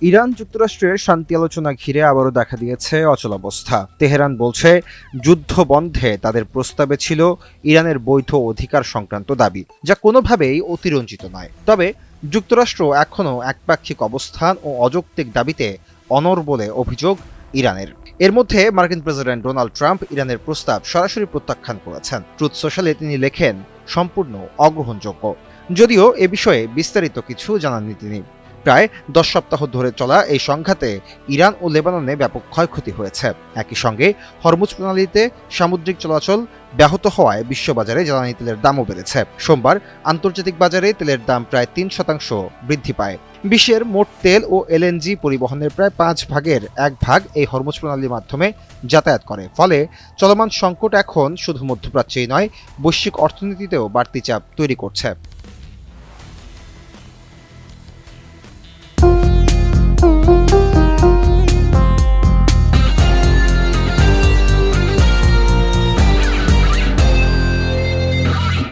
Iran যুক্তরাষ্ট্রের শান্তি আলোচনা ঘিরে আবারও দেখা দিয়েছে অচলাবস্থা। তেহরান বলছে যুদ্ধ বন্ধে তাদের প্রস্তাবে ছিল ইরানের বৈধ অধিকার সংক্রান্ত দাবি, যা কোনোভাবেই অতিরঞ্জিত নয়। তবে যুক্তরাষ্ট্র এখনও একপাক্ষিক অবস্থান ও অযৌক্তিক দাবিতে অনড় বলে অভিযোগ ইরানের। এর মধ্যে মার্কিন প্রেসিডেন্ট ডোনাল্ড ট্রাম্প ইরানের প্রস্তাব সরাসরি প্রত্যাখ্যান করেছেন। ট্রুথ সোশ্যালে তিনি লেখেন, সম্পূর্ণ অগ্রহণযোগ্য। যদিও এ বিষয়ে বিস্তারিত কিছু জানাননি তিনি। প্রায় 10 সপ্তাহ ধরে চলা এই সংঘাতে ইরান ও লেবাননে ব্যাপক ক্ষয়ক্ষতি হয়েছে। একই সঙ্গে হরমুজ প্রণালীতে সামুদ্রিক চলাচল ব্যাহত হওয়ায় বিশ্ববাজারে জ্বালানি তেলের দামও বেড়েছে। সোমবার আন্তর্জাতিক বাজারে তেলের দাম প্রায় 3% বৃদ্ধি পায়। বিশ্বের মোট তেল ও এলএনজি পরিবহনের প্রায় 1/5 এই হরমুজ প্রণালীর মাধ্যমে যাতায়াত করে। ফলে চলমান সংকট এখন শুধু মধ্যপ্রাচ্যেই নয়, বৈশ্বিক অর্থনীতিতেও বাড়তি চাপ তৈরি করছে।